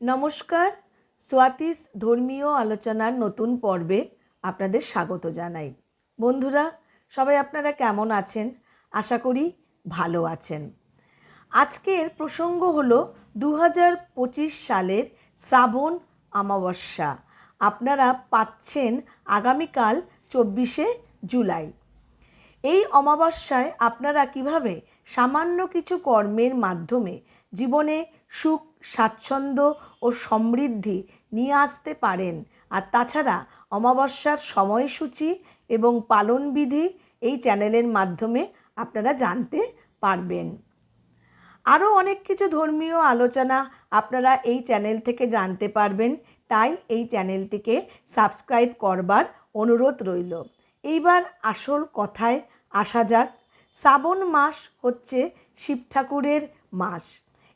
নমস্কার, সোয়াতিস ধর্মীয় আলোচনার নতুন পর্বে আপনাদের স্বাগত জানাই। বন্ধুরা, সবাই আপনারা কেমন আছেন? আশা করি ভালো আছেন। আজকের প্রসঙ্গ হলো 2025 সালের শ্রাবণ অমাবস্যা। আপনারা পাচ্ছেন আগামীকাল 24শে জুলাই। এই অমাবস্যায় আপনারা কিভাবে সামান্য কিছু কর্মের মাধ্যমে জীবনে সুখ, স্বাচ্ছন্দ্য ও সমৃদ্ধি নিয়ে আসতে পারেন, আর তাছাড়া অমাবস্যার সময়সূচি এবং পালনবিধি এই চ্যানেলের মাধ্যমে আপনারা জানতে পারবেন। আরও অনেক কিছু ধর্মীয় আলোচনা আপনারা এই চ্যানেল থেকে জানতে পারবেন, তাই এই চ্যানেলটিকে সাবস্ক্রাইব করবার অনুরোধ রইল। এইবার আসল কথায় আসা যাক। শ্রাবণ মাস হচ্ছে শিব ঠাকুরের মাস।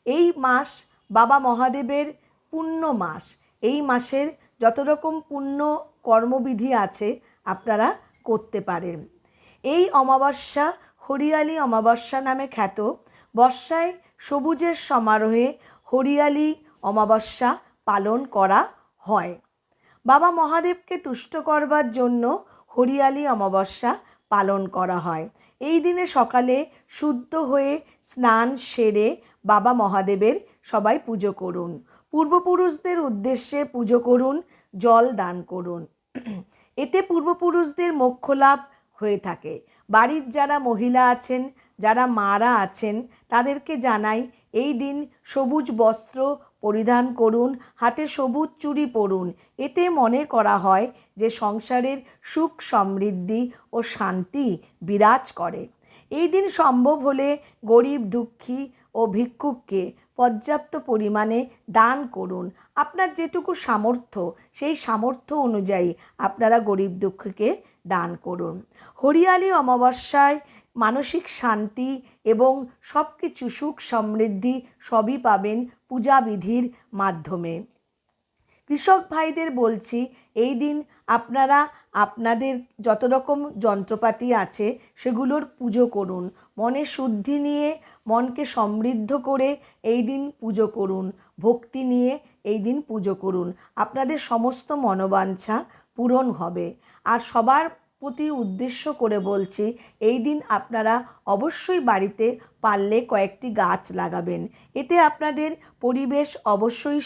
এই মাস বাবা মহাদেবের পুণ্য মাস। এই মাসের যত রকম পুণ্য কর্মবিধি আছে আপনারা করতে পারেন। এই অমাবস্যা হরিয়ালি অমাবস্যা নামে খ্যাত। বর্ষায় সবুজের সমারোহে হরিয়ালি অমাবস্যা পালন করা হয়। বাবা মহাদেবকে তুষ্ট করবার জন্য হরিয়ালি অমাবস্যা পালন করা হয়। এই দিনে সকালে শুদ্ধ হয়ে স্নান সেরে বাবা মহাদেবের সবাই পুজো করুন। পূর্বপুরুষদের উদ্দেশ্যে পুজো করুন, জল দান করুন। এতে পূর্বপুরুষদের মোক্ষ লাভ হয়ে থাকে। বাড়ির যারা মহিলা আছেন, যারা মারা আছেন, তাদেরকে জানাই এই দিন সবুজ বস্ত্র পরিধান করুন, হাতে সবুজ চুড়ি পরুন। এতে মনে করা হয় যে সংসারের সুখ সমৃদ্ধি ও শান্তি বিরাজ করে। এই দিন সম্ভব হলে গরিব, দুঃখী ও ভিক্ষুককে পর্যাপ্ত পরিমাণে দান করুন। আপনার যেটুকু সামর্থ্য, সেই সামর্থ্য অনুযায়ী আপনারা গরিব দুঃখীকে দান করুন। হরিয়ালি অমাবস্যায় মানসিক শান্তি এবং সব কিছু সুখ সমৃদ্ধি সবই পাবেন পূজাবিধির মাধ্যমে। কৃষক ভাইদের বলছি, এই দিন আপনারা আপনাদের যত রকম যন্ত্রপাতি আছে সেগুলোর পুজো করুন। মনে শুদ্ধি নিয়ে, মনকে সমৃদ্ধ করে এই দিন পুজো করুন। ভক্তি নিয়ে এই দিন পুজো করুন। আপনাদের সমস্ত মনোবাঞ্ছা পূরণ হবে। আর সবার প্রতি উদ্দেশ্য করে বলছি, এই দিন আপনারা অবশ্যই বাড়িতে পারলে কয়েকটি গাছ লাগাবেন। এতে আপনাদের পরিবেশ অবশ্যই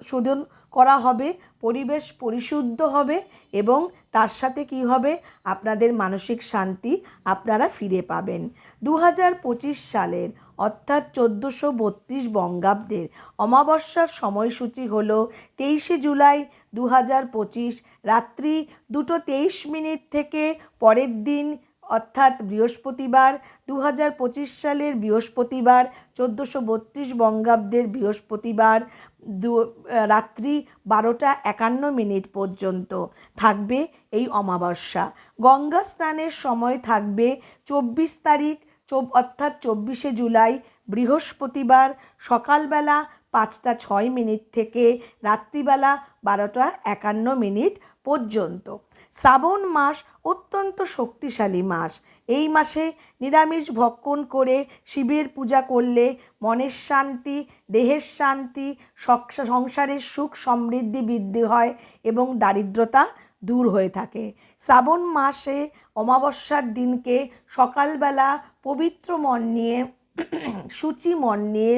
শোধন করা হবে, পরিবেশ পরিশুদ্ধ হবে এবং তার সাথে কি হবে, আপনাদের মানসিক শান্তি আপনারা ফিরে পাবেন। 2025 সালের অর্থাৎ 1432 বঙ্গাব্দের অমাবস্যার সময়সূচি হল 23শে জুলাই 2025 রাত্রি 2:23 থেকে পরের দিন অর্থাৎ বৃহস্পতিবার 2025 সালের বৃহস্পতিবার 1432 বঙ্গাব্দের বৃহস্পতিবার রাত্রি 12:51 পর্যন্ত থাকবে এই অমাবস্যা। গঙ্গা স্নানের সময় থাকবে 24 তারিখ অর্থাৎ 24শে জুলাই বৃহস্পতিবার সকালবেলা 5:06 থেকে রাত্রিবেলা 12:51 পর্যন্ত। শ্রাবণ মাস অত্যন্ত শক্তিশালী মাস। এই মাসে নিরামিষ ভক্ষণ করে শিবের পূজা করলে মনের শান্তি, দেহের শান্তি, সংসারের সুখ সমৃদ্ধি বৃদ্ধি হয় এবং দারিদ্রতা দূর হয়ে থাকে। শ্রাবণ মাসে অমাবস্যার দিনকে সকালবেলা পবিত্র মন নিয়ে শুচি মন নিয়ে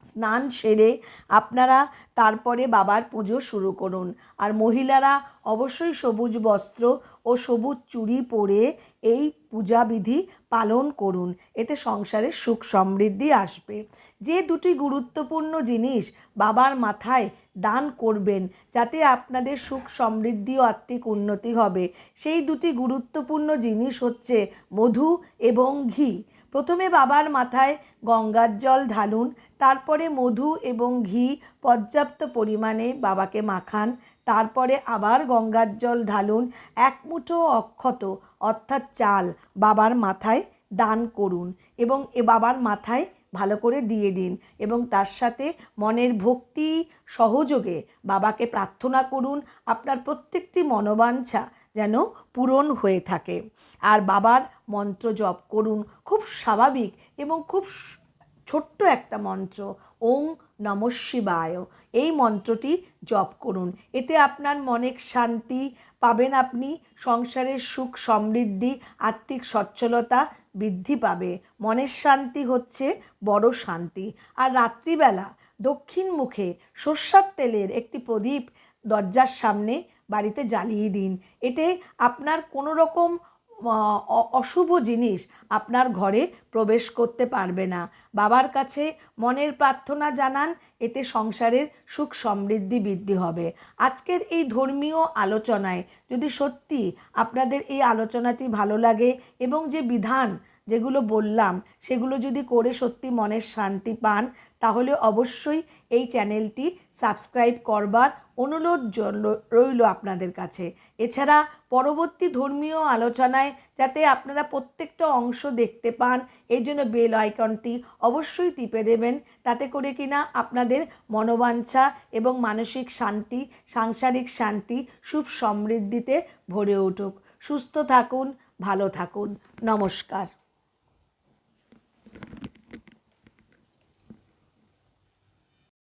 স্নান সেরে আপনারা তারপরে বাবার পুজো শুরু করুন। আর মহিলারা অবশ্যই সবুজ বস্ত্র ও সবুজ চুড়ি পরে এই পূজাবিধি পালন করুন। এতে সংসারে সুখ সমৃদ্ধি আসবে। যে দুটি গুরুত্বপূর্ণ জিনিস বাবার মাথায় দান করবেন যাতে আপনাদের সুখ সমৃদ্ধি ও আত্মিক উন্নতি হবে, সেই দুটি গুরুত্বপূর্ণ জিনিস হচ্ছে মধু এবং ঘি। প্রথমে বাবার মাথায় গঙ্গার জল ঢালুন, তারপরে মধু এবং ঘি পর্যাপ্ত পরিমাণে বাবাকে মাখান, তারপরে আবার গঙ্গার জল ঢালুন। 1 মুঠো অক্ষত অর্থাৎ চাল বাবার মাথায় দান করুন এবং বাবার মাথায় ভালো করে দিয়ে দিন এবং তার সাথে মনের ভক্তি সহযোগে বাবাকে প্রার্থনা করুন আপনার প্রত্যেকটি মনোবাঞ্ছা যেন পূরণ হয়ে থাকে। আর বাবার মন্ত্র জপ করুন, খুব স্বাভাবিক এবং খুব ছোট্ট একটা মন্ত্র, ওং নমঃ শিবায় এই মন্ত্রটি জপ করুন। এতে আপনার মনের শান্তি পাবেন, আপনি সংসারের সুখ সমৃদ্ধি আর্থিক সচ্ছলতা বৃদ্ধি পাবে। মনের শান্তি হচ্ছে বড় শান্তি। আর রাত্রিবেলা দক্ষিণ মুখে সর্ষের তেলের একটি প্রদীপ দরজার সামনে বাড়িতে জ্বালিয়ে দিন। এতে আপনার কোনো রকম অশুভ জিনিস আপনার ঘরে প্রবেশ করতে পারবে না। বাবার কাছে মনের প্রার্থনা জানান, এতে সংসারের সুখ সমৃদ্ধি বৃদ্ধি হবে। আজকের এই ধর্মীয় আলোচনায় যদি সত্যি আপনাদের এই আলোচনাটি ভালো লাগে এবং যে বিধান যেগুলো বললাম সেগুলো যদি করে সত্যি মনের শান্তি পান, তাহলে অবশ্যই এই চ্যানেলটি সাবস্ক্রাইব করবার অনুরোধ রইল আপনাদের কাছে। এছাড়া পরবর্তী ধর্মীয় আলোচনায় যাতে আপনারা প্রত্যেকটা অংশ দেখতে পান, এই জন্য বেল আইকনটি অবশ্যই টিপে দেবেন, তাতে করে কিনা আপনাদের মনোবাঞ্ছা এবং মানসিক শান্তি, সাংসারিক শান্তি, সুখ সমৃদ্ধিতে ভরে উঠুক। সুস্থ থাকুন, ভালো থাকুন। নমস্কার।